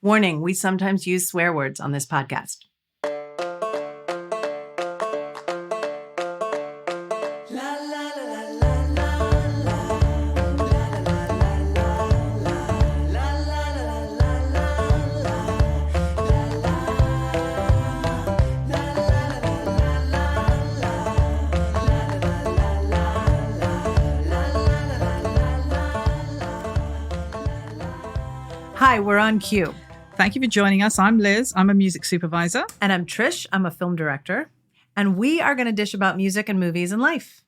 Warning, we sometimes use swear words on this podcast. Hi, we're on cue. Thank you for joining us. I'm Liz. I'm a music supervisor. And I'm Trish. I'm a film director. And we are going to dish about music and movies and life.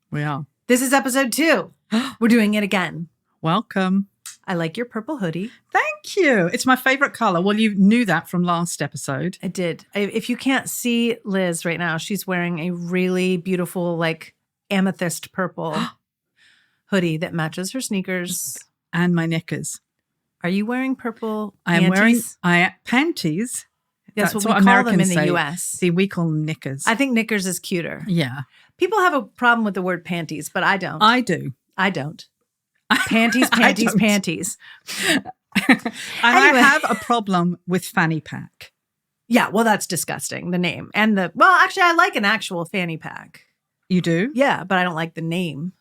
We are. This is episode 2. We're doing it again. Welcome. I like your purple hoodie. Thank you. It's my favorite color. Well, you knew that from last episode. I did. If you can't see Liz right now, she's wearing a really beautiful, like, amethyst purple hoodie that matches her sneakers. And my knickers. Are you wearing purple I am wearing panties. That's what we call Americans them in the say. U.S. See, we call them knickers. I think knickers is cuter. Yeah. People have a problem with the word panties, but I don't. I do. I don't. Panties, panties, panties. And Anyway. I have a problem with fanny pack. Yeah, well, that's disgusting, the name. And actually, I like an actual fanny pack. You do? Yeah, but I don't like the name.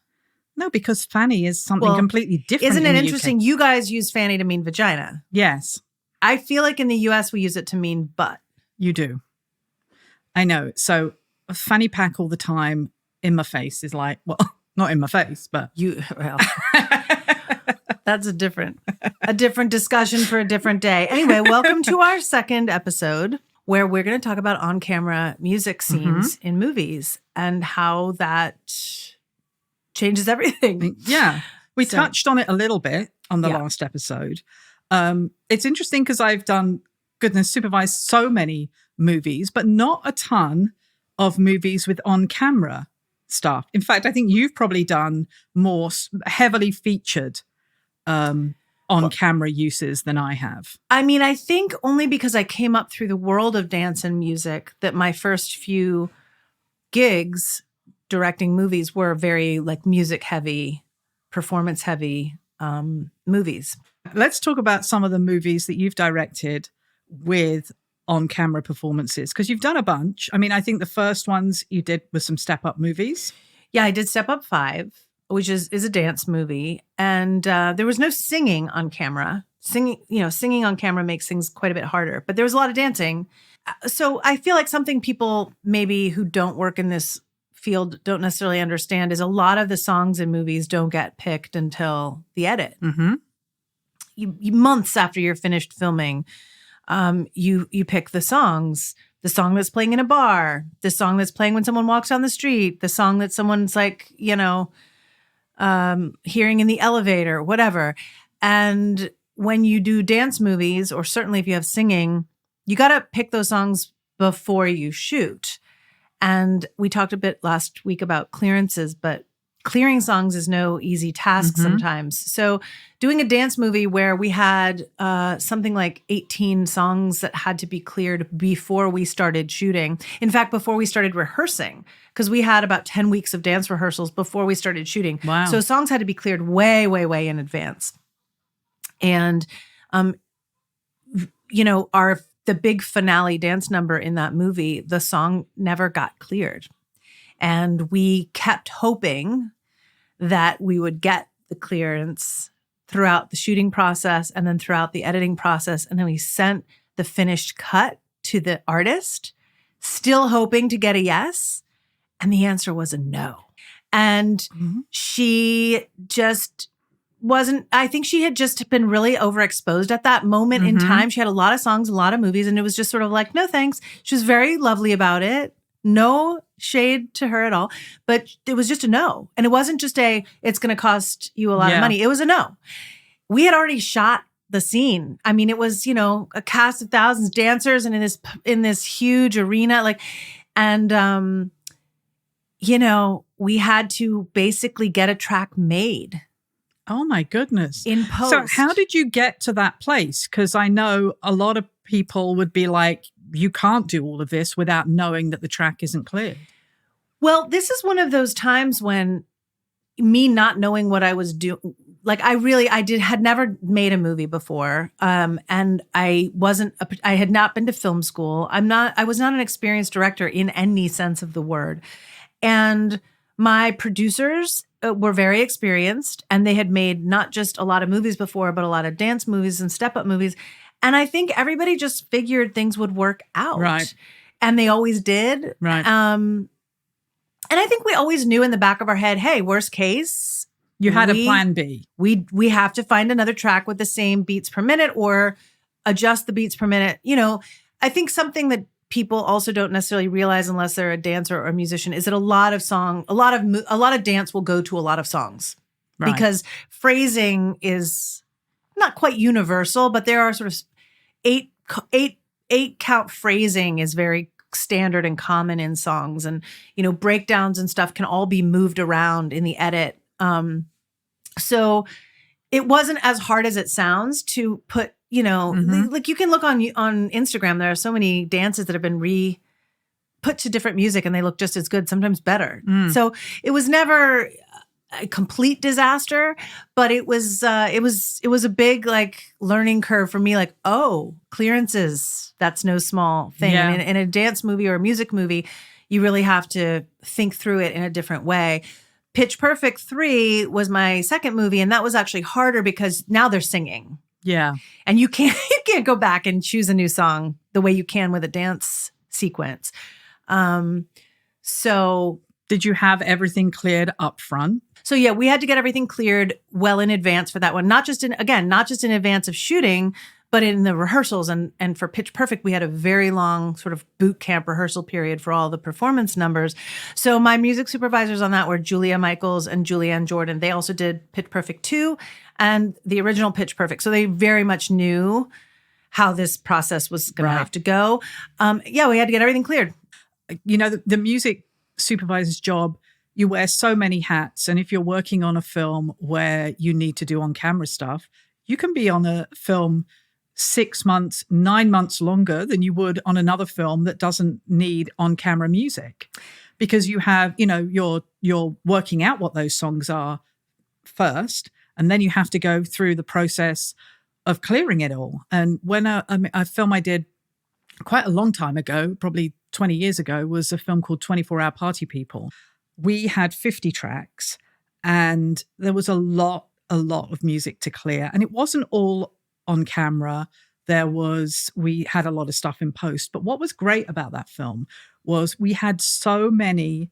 No, because fanny is something completely different. Isn't in it the interesting? UK. You guys use fanny to mean vagina. Yes. I feel like in the U.S. we use it to mean butt. You do. I know. So a fanny pack all the time in my face is like, well, not in my face, but that's a different discussion for a different day. Anyway, welcome to our second episode where we're going to talk about on-camera music scenes in movies and how that changes everything. Yeah. We touched on it a little bit on the last episode. It's interesting because I've supervised so many movies, but not a ton of movies with on-camera stuff. In fact, I think you've probably done more heavily featured on-camera uses than I have. I mean, I think only because I came up through the world of dance and music that my first few gigs directing movies were very like music heavy, performance heavy movies. Let's talk about some of the movies that you've directed with on-camera performances, because you've done a bunch. I mean, I think the first ones you did were some Step Up movies. Yeah, I did Step Up 5, which is a dance movie. And there was no singing on camera. Singing on camera makes things quite a bit harder, but there was a lot of dancing. So I feel like something people maybe who don't work in this field don't necessarily understand is a lot of the songs in movies don't get picked until the edit. Mm-hmm. You months after you're finished filming, you pick the songs, the song that's playing in a bar, the song that's playing when someone walks down the street, the song that someone's like, hearing in the elevator, whatever. And when you do dance movies, or certainly if you have singing, you got to pick those songs before you shoot. And we talked a bit last week about clearances, but clearing songs is no easy task sometimes. So doing a dance movie where we had something like 18 songs that had to be cleared before we started shooting. In fact, before we started rehearsing, because we had about 10 weeks of dance rehearsals before we started shooting. Wow. So songs had to be cleared way, way, way in advance. And, the big finale dance number in that movie, the song never got cleared. And we kept hoping that we would get the clearance throughout the shooting process and then throughout the editing process. And then we sent the finished cut to the artist, still hoping to get a yes. And the answer was a no. And she just I think she had just been really overexposed at that moment in time. She had a lot of songs, a lot of movies, and it was just sort of like, no thanks. She was very lovely about it. No shade to her at all, but it was just a no. And it wasn't just it's going to cost you a lot of money. It was a no. We had already shot the scene. I mean, it was, a cast of thousands, dancers, and in this huge arena, we had to basically get a track made. Oh my goodness. In post. So how did you get to that place? Because I know a lot of people would be like, you can't do all of this without knowing that the track isn't cleared. Well, this is one of those times when me not knowing what I was doing, had never made a movie before. And I had not been to film school. I was not an experienced director in any sense of the word. And my producers were very experienced, and they had made not just a lot of movies before, but a lot of dance movies and step-up movies. And I think everybody just figured things would work out. Right. And they always did. Right. And I think we always knew in the back of our head, hey, worst case, you had a plan B. We have to find another track with the same beats per minute or adjust the beats per minute. I think something that people also don't necessarily realize unless they're a dancer or a musician is that a lot of dance will go to a lot of songs. Right. Because phrasing is not quite universal, but there are sort of eight count phrasing is very standard and common in songs, and breakdowns and stuff can all be moved around in the edit. So it wasn't as hard as it sounds to put, like you can look on Instagram. There are so many dances that have been put to different music and they look just as good, sometimes better. So it was never a complete disaster, but it was a big learning curve for me. Clearances, that's no small thing. Yeah. And in a dance movie or a music movie, you really have to think through it in a different way. Pitch Perfect 3 was my second movie, and that was actually harder because now they're singing. Yeah. And you can't go back and choose a new song the way you can with a dance sequence. So did you have everything cleared up front? So yeah, we had to get everything cleared well in advance for that one. Not just in advance of shooting, but in the rehearsals. And for Pitch Perfect, we had a very long sort of boot camp rehearsal period for all the performance numbers. So my music supervisors on that were Julia Michaels and Julianne Jordan. They also did Pitch Perfect 2 and the original Pitch Perfect. So they very much knew how this process was going to have to go. We had to get everything cleared. The music supervisor's job, you wear so many hats. And if you're working on a film where you need to do on-camera stuff, you can be on a film 6 months, 9 months longer than you would on another film that doesn't need on-camera music, because you have, you're working out what those songs are first, and then you have to go through the process of clearing it all. And when a film I did quite a long time ago, probably 20 years ago, was a film called 24-Hour Party People. We had 50 tracks, and there was a lot of music to clear, and it wasn't all on camera. We had a lot of stuff in post. But what was great about that film was we had so many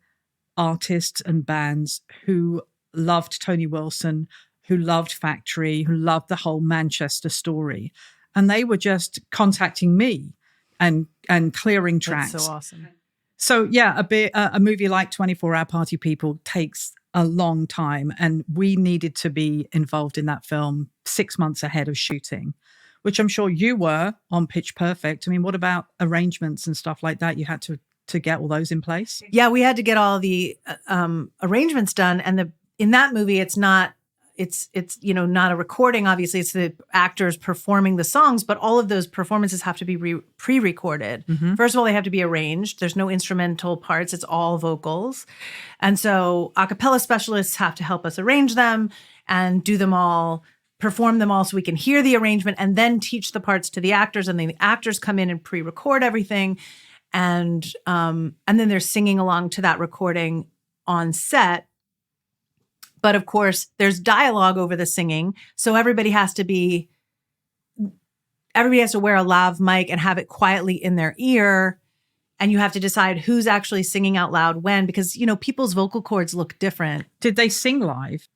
artists and bands who loved Tony Wilson, who loved Factory, who loved the whole Manchester story. And they were just contacting me and clearing tracks. That's so awesome. So yeah, a movie like 24-Hour Party People takes a long time, and we needed to be involved in that film 6 months ahead of shooting, which I'm sure you were on Pitch Perfect. I mean, what about arrangements and stuff like that? You had to get all those in place? Yeah, we had to get all the arrangements done, and in that movie, it's not a recording. Obviously, it's the actors performing the songs, but all of those performances have to be pre-recorded. Mm-hmm. First of all, they have to be arranged. There's no instrumental parts. It's all vocals. And so a cappella specialists have to help us arrange them and do them all, perform them all so we can hear the arrangement, and then teach the parts to the actors. And then the actors come in and pre-record everything. And then they're singing along to that recording on set. But of course, there's dialogue over the singing. So everybody has to wear a lav mic and have it quietly in their ear. And you have to decide who's actually singing out loud when, because, people's vocal cords look different. Did they sing live?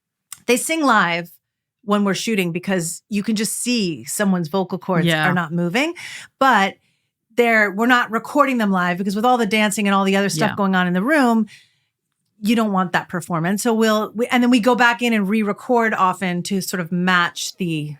They sing live when we're shooting because you can just see someone's vocal cords are not moving. But we're not recording them live because with all the dancing and all the other stuff going on in the room, you don't want that performance. So and then we go back in and re-record often to sort of match the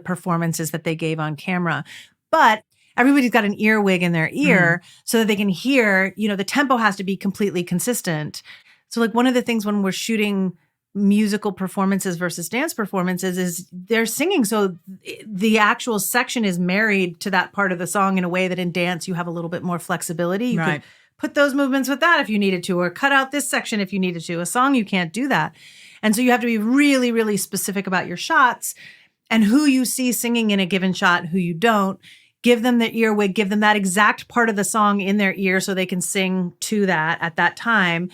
performances that they gave on camera. But everybody's got an earwig in their ear so that they can hear, the tempo has to be completely consistent. So one of the things when we're shooting musical performances versus dance performances is they're singing. So the actual section is married to that part of the song in a way that in dance you have a little bit more flexibility. You could put those movements with that if you needed to, or cut out this section if you needed to. A song, you can't do that. And so you have to be really, really specific about your shots and who you see singing in a given shot, who you don't. Give them the earwig, give them that exact part of the song in their ear so they can sing to that at that time.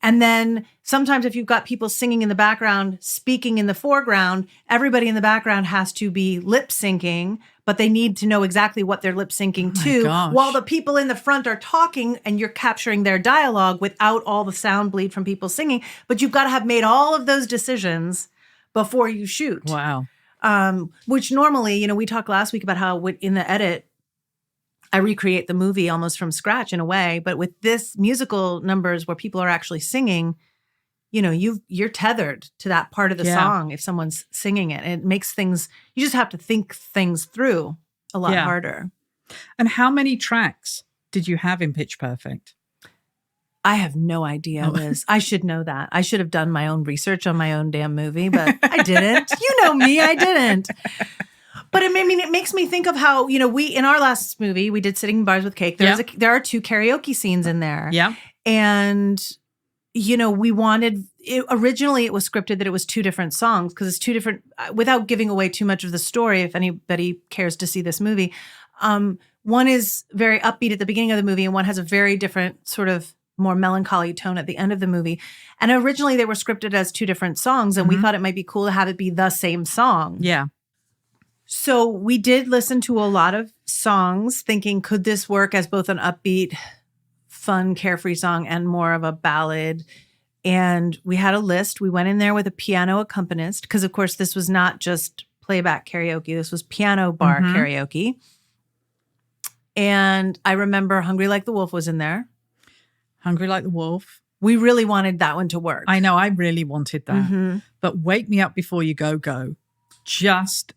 And then sometimes if you've got people singing in the background, speaking in the foreground, everybody in the background has to be lip syncing, but they need to know exactly what they're lip syncing to while the people in the front are talking and you're capturing their dialogue without all the sound bleed from people singing. But you've got to have made all of those decisions before you shoot. Wow. Which normally, we talked last week about how in the edit, I recreate the movie almost from scratch in a way. But with this musical numbers where people are actually singing, you're tethered to that part of the song if someone's singing it. And it makes things, you just have to think things through a lot harder. And how many tracks did you have in Pitch Perfect? I have no idea, Liz. I should know that. I should have done my own research on my own damn movie, but I didn't. You know me, I didn't. But it makes me think of how, we, in our last movie, we did Sitting Bars with Cake. There are 2 karaoke scenes in there. Yeah. And, we wanted, originally it was scripted that it was 2 different songs because it's 2 different, without giving away too much of the story, if anybody cares to see this movie. One is very upbeat at the beginning of the movie and one has a very different sort of more melancholy tone at the end of the movie. And originally they were scripted as 2 different songs and we thought it might be cool to have it be the same song. Yeah. So we did listen to a lot of songs thinking, could this work as both an upbeat, fun, carefree song and more of a ballad? And we had a list. We went in there with a piano accompanist because, of course, this was not just playback karaoke. This was piano bar karaoke. And I remember Hungry Like the Wolf was in there. Hungry Like the Wolf. We really wanted that one to work. I know. I really wanted that. But Wake Me Up Before You Go. Just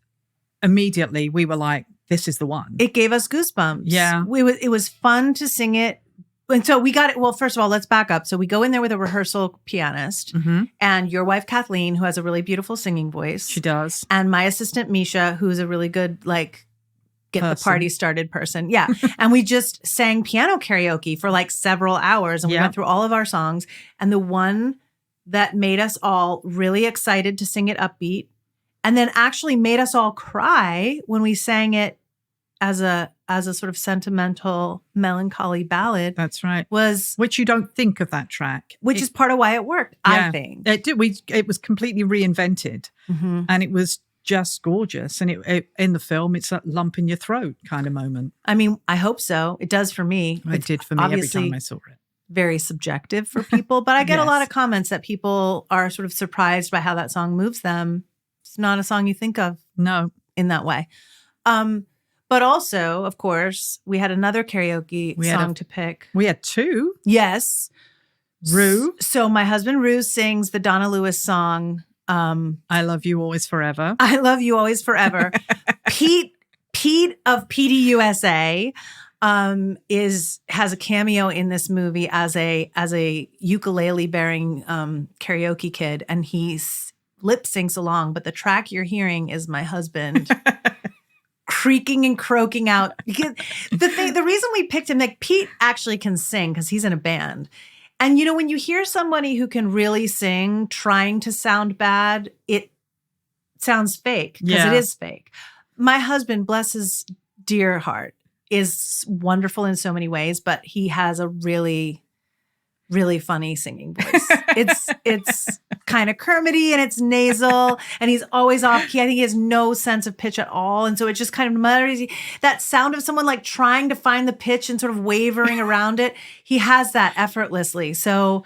immediately we were like, this is the one. It gave us goosebumps. Yeah. It was fun to sing it. And so we got it. Well, first of all, let's back up. So we go in there with a rehearsal pianist and your wife, Kathleen, who has a really beautiful singing voice. She does. And my assistant, Misha, who's a really good, get the party started person. Yeah. And we just sang piano karaoke for several hours and we went through all of our songs. And the one that made us all really excited to sing it upbeat and then actually made us all cry when we sang it as a sort of sentimental, melancholy ballad. That's right. Which you don't think of that track. Which is part of why it worked, I think. It did. It was completely reinvented and it was just gorgeous. And it in the film, it's that lump in your throat kind of moment. I mean, I hope so. It does for me. It did for me every time I saw it. Very subjective for people, but I get a lot of comments that people are sort of surprised by how that song moves them. It's not a song you think of in that way. But also, of course, we had another karaoke song to pick. We had 2. Yes. Rue. So my husband Rue sings the Donna Lewis song, I Love You Always Forever. I Love You Always Forever. Pete of PD USA has a cameo in this movie as a ukulele bearing karaoke kid, and he lip syncs along. But the track you're hearing is my husband creaking and croaking out. Because the reason we picked him, Pete actually can sing because he's in a band. And, when you hear somebody who can really sing trying to sound bad, it sounds fake because it is fake. My husband, bless his dear heart, is wonderful in so many ways, but he has a really, really funny singing voice. It's kind of Kermity and it's nasal and he's always off key. I think he has no sense of pitch at all. And so it just kind of mutters that sound of someone trying to find the pitch and sort of wavering around it. He has that effortlessly. So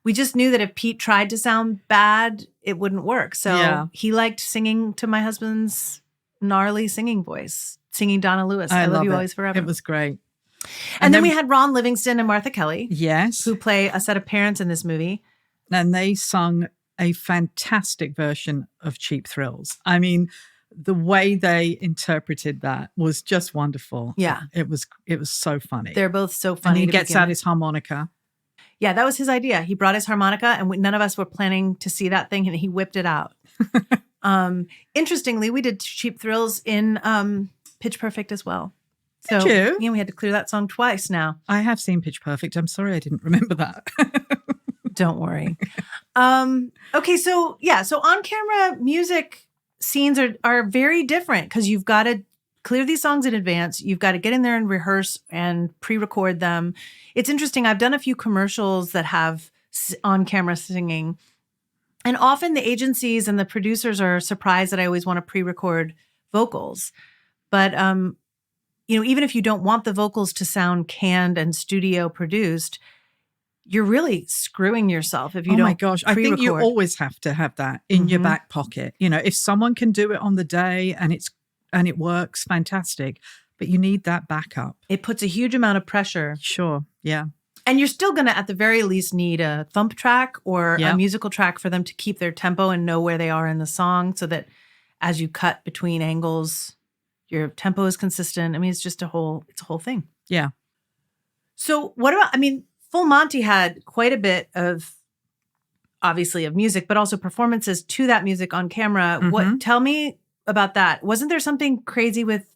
we just knew that if Pete tried to sound bad, it wouldn't work. So he liked singing to my husband's gnarly singing voice, singing Donna Lewis. I Love You Always Forever. It was great. And then we had Ron Livingston and Martha Kelly. Yes. Who play a set of parents in this movie. And they sung a fantastic version of Cheap Thrills. I mean, the way they interpreted that was just wonderful. Yeah. It was so funny. They're both so funny. And he gets out his harmonica. Yeah, that was his idea. He brought his harmonica and none of us were planning to see that thing and he whipped it out. Interestingly, we did Cheap Thrills in Pitch Perfect as well. So, did you? Yeah, we had to clear that song twice now. I have seen Pitch Perfect. I'm sorry I didn't remember that. Don't worry. Okay, so on-camera music scenes are very different because you've got to clear these songs in advance. You've got to get in there and rehearse and pre-record them. It's interesting. I've done a few commercials that have on-camera singing, and often the agencies and the producers are surprised that I always want to pre-record vocals. But even if you don't want the vocals to sound canned and studio produced, you're really screwing yourself if you don't. Oh my gosh. I think you always have to have that in your back pocket. If someone can do it on the day and it works, fantastic. But you need that backup. It puts a huge amount of pressure. Sure. Yeah. And you're still going to, at the very least, need a thump track or a musical track for them to keep their tempo and know where they are in the song, so that as you cut between angles, your tempo is consistent. I mean, it's just a whole thing. Yeah. So what about, Full Monty had quite a bit of, obviously, of music, but also performances to that music on camera. Tell me about that. Wasn't there something crazy with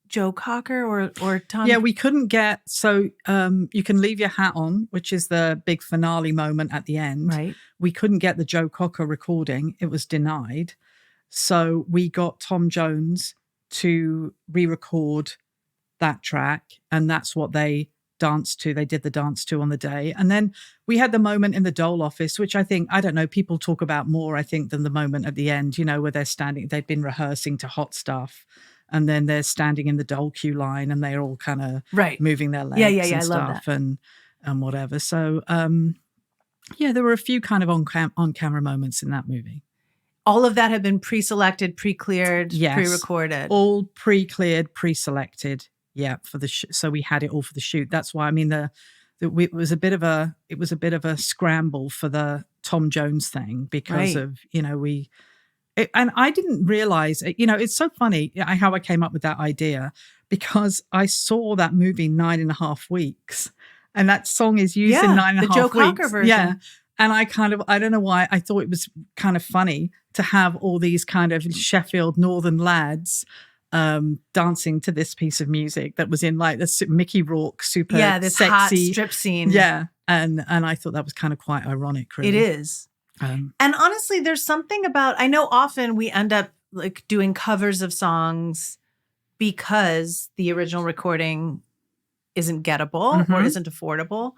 Joe Cocker or Tom? Yeah, we couldn't get, so You Can Leave Your Hat On, which is the big finale moment at the end. Right. We couldn't get the Joe Cocker recording. It was denied. So we got Tom Jones to re-record that track, and that's what they danced to. They did the dance to on the day. And then we had the moment in the Dole office, which I think, I don't know, people talk about more, I think, than the moment at the end, where they're standing, they've been rehearsing to hot stuff. And then they're standing in the Dole queue line and they're all kind of moving their legs and I stuff love that. and whatever. So, there were a few kind of on-camera moments in that movie. All of that had been pre-selected, pre-cleared, yes, pre-recorded. All pre-cleared, pre-selected. Yeah, for the so we had it all for the shoot. That's why it was a bit of a scramble for the Tom Jones thing because of and I didn't realize it's so funny how I came up with that idea, because I saw that movie 9.5 weeks, and that song is used in 9.5 weeks. The Joe Cocker version. Yeah. And I don't know why, I thought it was kind of funny to have all these kind of Sheffield Northern lads dancing to this piece of music that was in like the Mickey Rourke super this sexy hot strip scene. Yeah. And I thought that was kind of quite ironic, really. It is. And honestly, there's something about, I know often we end up like doing covers of songs because the original recording isn't gettable or isn't affordable.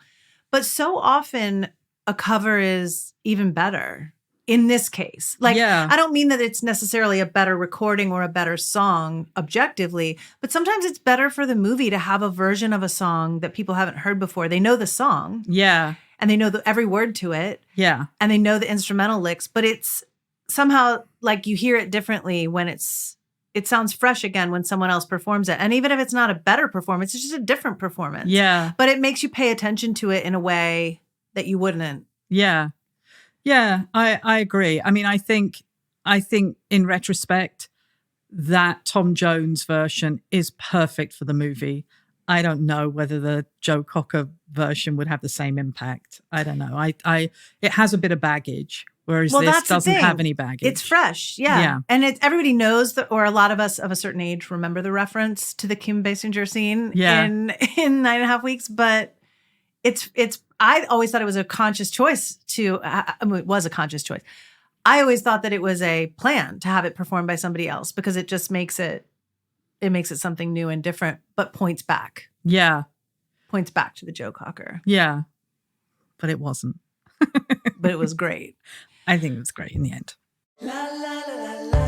But so often a cover is even better in this case. Like, I don't mean that it's necessarily a better recording or a better song objectively, but sometimes it's better for the movie to have a version of a song that people haven't heard before. They know the song. Yeah. And they know every word to it. Yeah. And they know the instrumental licks, but it's somehow like you hear it differently when it sounds fresh again when someone else performs it. And even if it's not a better performance, it's just a different performance. Yeah. But it makes you pay attention to it in a way that you wouldn't. Yeah. Yeah, I agree. I mean, I think in retrospect, that Tom Jones version is perfect for the movie. I don't know whether the Joe Cocker version would have the same impact. I don't know. It has a bit of baggage, whereas this doesn't have any baggage. It's fresh, yeah. And everybody knows that, or a lot of us of a certain age remember the reference to the Kim Basinger scene in 9.5 weeks. But it's. I always thought it was a conscious choice it was a conscious choice. I always thought that it was a plan to have it performed by somebody else because it just makes it something new and different, but points back. Yeah. Points back to the Joe Cocker. Yeah. But it wasn't. But it was great. I think it was great in the end. La, la, la, la,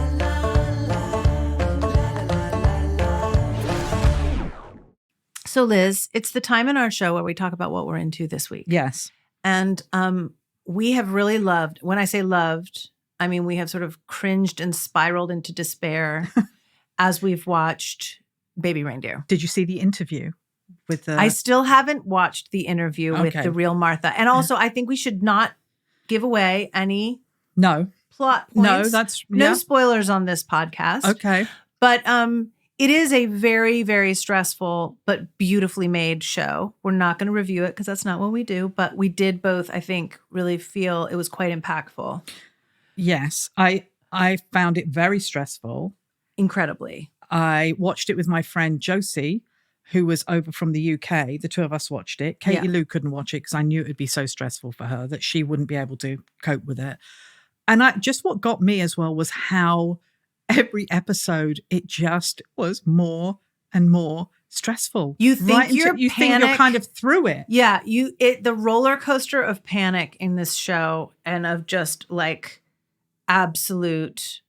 So Liz, it's the time in our show where we talk about what we're into this week. Yes. And we have really loved, when I say loved, I mean we have sort of cringed and spiraled into despair as we've watched Baby Reindeer. Did you see the interview with the... I still haven't watched the interview with the real Martha. And also I think we should not give away any plot points. No spoilers on this podcast. Okay. But it is a very, very stressful but beautifully made show. We're not going to review it because that's not what we do. But we did both, I think, really feel it was quite impactful. Yes. I found it very stressful. Incredibly. I watched it with my friend Josie, who was over from the UK. The two of us watched it. Katie Lou couldn't watch it because I knew it would be so stressful for her that she wouldn't be able to cope with it. And just what got me as well was how every episode, it just was more and more stressful. You think you're kind of through it. Yeah, the roller coaster of panic in this show and of just like absolute,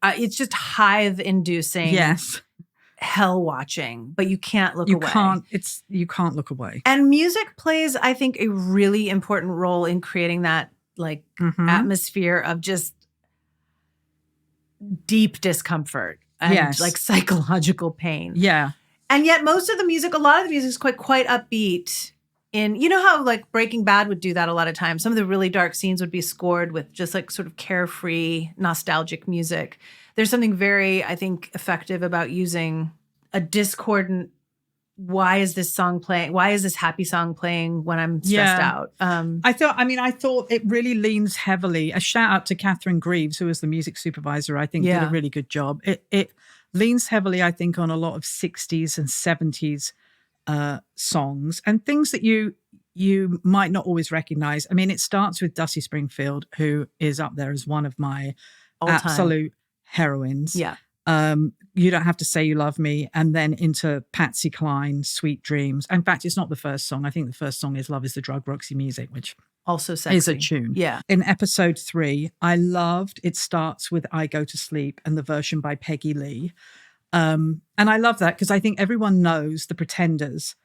it's just hive inducing. Yes. Hell watching, but you can't look away. You can't look away. And music plays, I think, a really important role in creating that like atmosphere of just deep discomfort and like psychological pain. Yeah. And yet most of the music, a lot of the music is quite upbeat. You know how like Breaking Bad would do that a lot of times. Some of the really dark scenes would be scored with just like sort of carefree, nostalgic music. There's something very, I think, effective about using a discordant, why is this song playing? Why is this happy song playing when I'm stressed out? I thought it really leans heavily. A shout out to Catherine Greaves, who was the music supervisor, I think did a really good job. It leans heavily, I think, on a lot of 60s and 70s songs and things that you might not always recognize. I mean, it starts with Dusty Springfield, who is up there as one of my absolute heroines. Yeah. You Don't Have to Say You Love Me, and then into Patsy Cline, Sweet Dreams. In fact, it's not the first song. I think the first song is Love Is the Drug, Roxy Music, which also sexy. Is a tune. Yeah. In episode 3, I loved, it starts with I Go to Sleep and the version by Peggy Lee. And I love that because I think everyone knows the Pretenders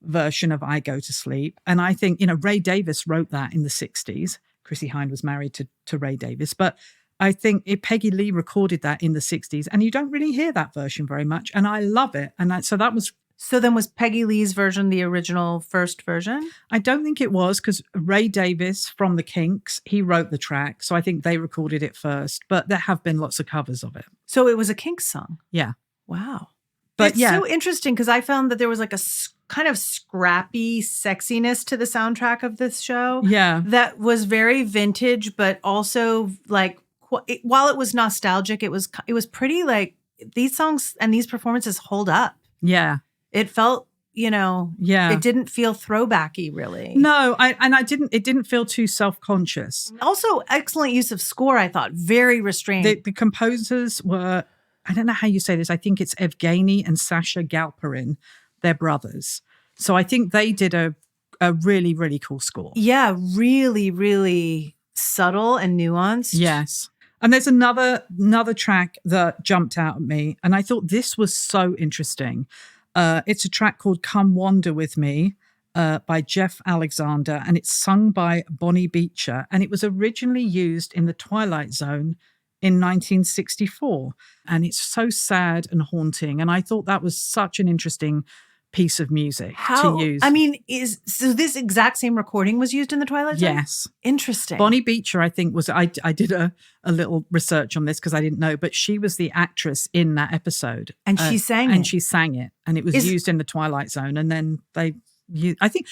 version of I Go to Sleep. And I think, Ray Davis wrote that in the 60s. Chrissie Hynde was married to Ray Davis. But I think Peggy Lee recorded that in the 60s. And you don't really hear that version very much. And I love it. And so that was... So then was Peggy Lee's version the original first version? I don't think it was because Ray Davis from the Kinks, he wrote the track. So I think they recorded it first. But there have been lots of covers of it. So it was a Kinks song? Yeah. Wow. But it's so interesting because I found that there was like a kind of scrappy sexiness to the soundtrack of this show. Yeah. That was very vintage, but also like while it was nostalgic, it was pretty like these songs and these performances hold up. Yeah. It felt, it didn't feel throwbacky really. No, it didn't feel too self-conscious. Also, excellent use of score, I thought. Very restrained. The composers were, I don't know how you say this, I think it's Evgeny and Sasha Galperin, they're brothers. So I think they did a really, really cool score. Yeah, really, really subtle and nuanced. Yes. And there's another track that jumped out at me, and I thought this was so interesting. It's a track called Come Wander With Me by Jeff Alexander, and it's sung by Bonnie Beecher, and it was originally used in The Twilight Zone in 1964. And it's so sad and haunting, and I thought that was such an interesting piece of music to use. I mean, so this exact same recording was used in The Twilight Zone? Yes. Interesting. Bonnie Beecher, I think, was, I did a little research on this because I didn't know, but she was the actress in that episode. And she sang it. And she sang it. And it was used in The Twilight Zone. And then I think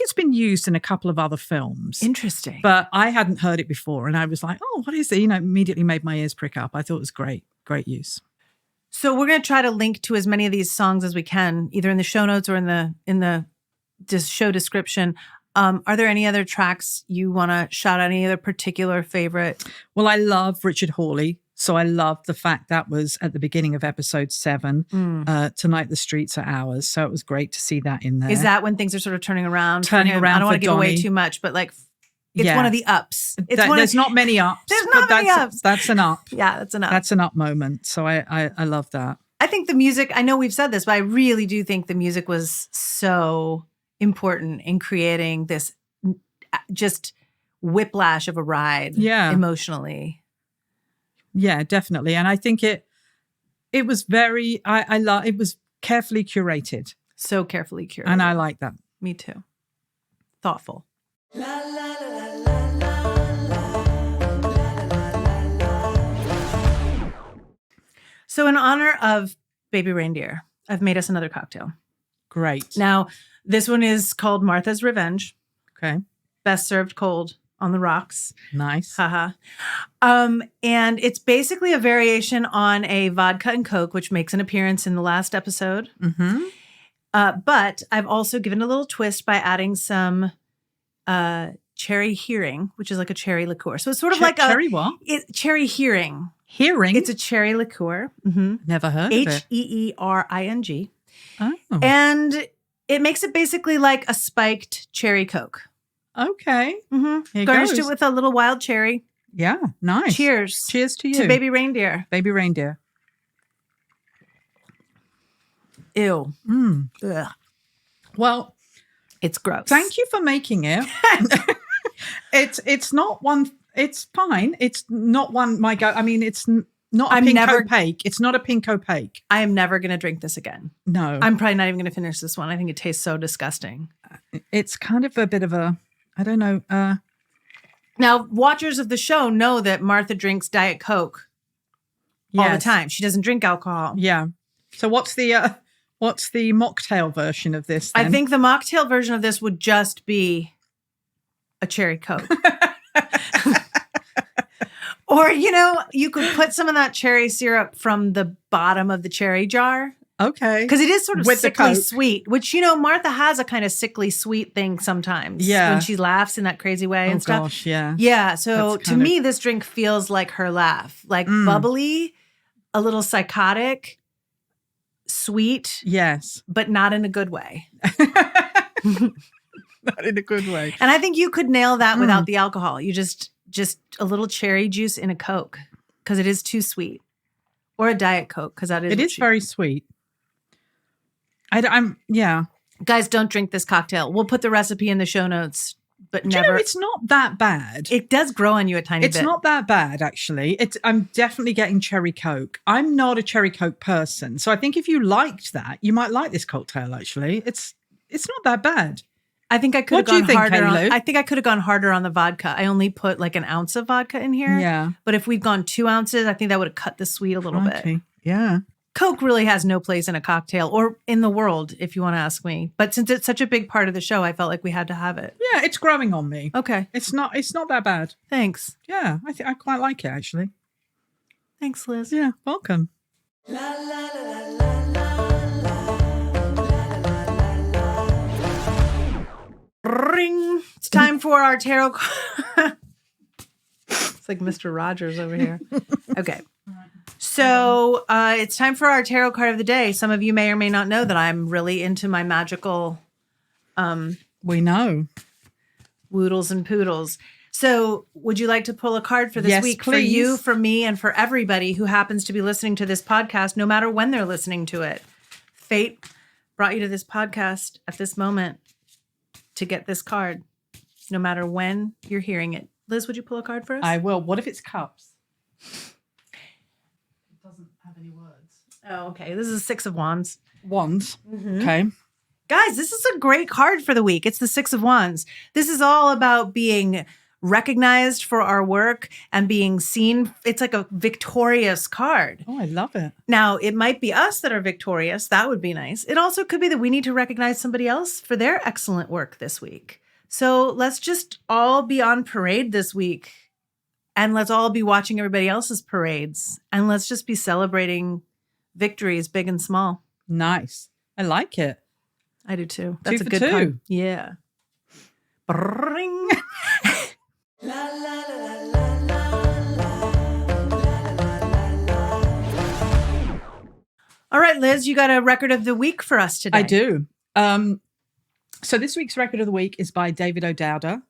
it's been used in a couple of other films. Interesting. But I hadn't heard it before. And I was like, oh, what is it? Immediately made my ears prick up. I thought it was great. Great use. So we're going to try to link to as many of these songs as we can, either in the show notes or in the just show description. Are there any other tracks you want to shout out? Any other particular favorite? Well, I love Richard Hawley. So I love the fact that was at the beginning of episode 7, Tonight the Streets Are Ours. So it was great to see that in there. Is that when things are sort of turning around? I don't want to give away too much, but like it's one of the ups. There's not many ups. There's not many ups. That's an up. Yeah, that's an up. That's an up moment. So I love that. I think the music, I know we've said this, but I really do think the music was so important in creating this just whiplash of a ride emotionally. Yeah, definitely. And I think it was very, it was carefully curated. So carefully curated. And I like that. Me too. Thoughtful. La, la, la, la, la. So in honor of Baby Reindeer, I've made us another cocktail. Great. Now, this one is called Martha's Revenge. Okay. Best served cold on the rocks. Nice. Haha. And it's basically a variation on a vodka and Coke, which makes an appearance in the last episode. Mm-hmm. But I've also given a little twist by adding some Cherry Heering, which is like a cherry liqueur. So it's sort of like cherry what? Cherry Heering. Heering? It's a cherry liqueur. Mm-hmm. Never heard of it. Heering. Oh. And it makes it basically like a spiked cherry Coke. Okay. Mm-hmm. Garnished it with a little wild cherry. Yeah, nice. Cheers. Cheers to you. To Baby Reindeer. Baby Reindeer. Ew. Ugh. Well, it's gross. Thank you for making it. It's not one. It's fine. It's not one. My go. I mean, it's not a pink opaque. It's not a pink opaque. I am never going to drink this again. No, I'm probably not even going to finish this one. I think it tastes so disgusting. It's kind of a bit of a. I don't know. Now, watchers of the show know that Martha drinks Diet Coke all the time. She doesn't drink alcohol. Yeah. So what's the mocktail version of this then? I think the mocktail version of this would just be a cherry Coke. Or, you could put some of that cherry syrup from the bottom of the cherry jar. Okay. Because it is sort of with sickly sweet, which, Martha has a kind of sickly sweet thing sometimes. Yeah. When she laughs in that crazy way and stuff. Gosh, yeah. Yeah. So to me, this drink feels like her laugh. Like bubbly, a little psychotic, sweet. Yes. But not in a good way. Not in a good way. And I think you could nail that without the alcohol. You just a little cherry juice in a Coke because it is too sweet. Or a Diet Coke because that is. It is very sweet. Yeah. Guys, don't drink this cocktail. We'll put the recipe in the show notes, but never. It's not that bad. It does grow on you a tiny bit. It's not that bad, actually. I'm definitely getting cherry Coke. I'm not a cherry Coke person. So I think if you liked that, you might like this cocktail, actually. It's not that bad. I think I could have gone harder. Kaylu? I think I could have gone harder on the vodka. I only put like an ounce of vodka in here. Yeah. But if we'd gone 2 ounces, I think that would have cut the sweet a little bit. Yeah. Coke really has no place in a cocktail or in the world, if you want to ask me. But since it's such a big part of the show, I felt like we had to have it. Yeah, it's growing on me. Okay. It's not that bad. Thanks. Yeah, I quite like it, actually. Thanks, Liz. Yeah, welcome. Ring. It's time for our tarot. It's like Mr. Rogers over here. Okay. So it's time for our tarot card of the day. Some of you may or may not know that I'm really into my magical we know. Woodles and poodles. So would you like to pull a card for this week? Please. For you, for me, and for everybody who happens to be listening to this podcast, no matter when they're listening to it. Fate brought you to this podcast at this moment to get this card, no matter when you're hearing it. Liz, would you pull a card for us? I will. What if it's cups? It doesn't have any words. Oh, okay. This is 6 of Wands. Wands. Mm-hmm. Okay. Guys, this is a great card for the week. It's the 6 of Wands. This is all about being recognized for our work and being seen. It's like a victorious card. Oh, I love it. Now, it might be us that are victorious. That would be nice. It also could be that we need to recognize somebody else for their excellent work this week. So let's just all be on parade this week. And let's all be watching everybody else's parades. And let's just be celebrating victories, big and small. Nice. I like it. I do too. That's a for good two. card. Yeah. Bring. All right, Liz, you got a record of the week for us today. I do. So this week's record of the week is by David O'Dowda.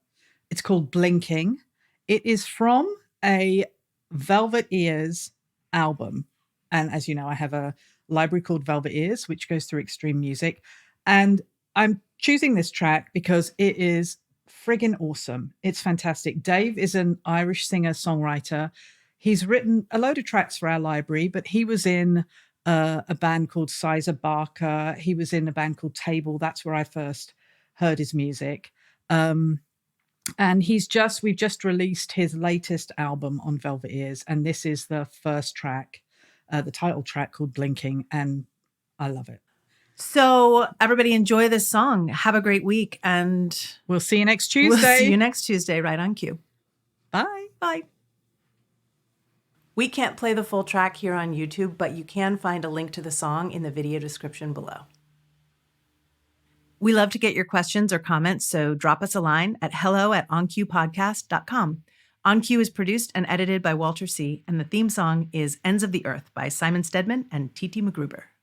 It's called Blinking. It is from a Velvet Ears album. And as you know, I have a library called Velvet Ears, which goes through extreme music. And I'm choosing this track because it is friggin' awesome. It's fantastic. Dave is an Irish singer-songwriter. He's written a load of tracks for our library, but he was in a band called Sizer Barker. He was in a band called Table. That's where I first heard his music. And we've just released his latest album on Velvet Ears. And this is the first track, the title track called Blinking. And I love it. So everybody enjoy this song. Have a great week. And we'll see you next Tuesday. We'll see you next Tuesday, right on cue. Bye. Bye. We can't play the full track here on YouTube, but you can find a link to the song in the video description below. We love to get your questions or comments, so drop us a line at hello@oncuepodcast.com. On Cue is produced and edited by Walter Sie, and the theme song is Ends of the Earth by Simon Steadman and T.T. Magruber.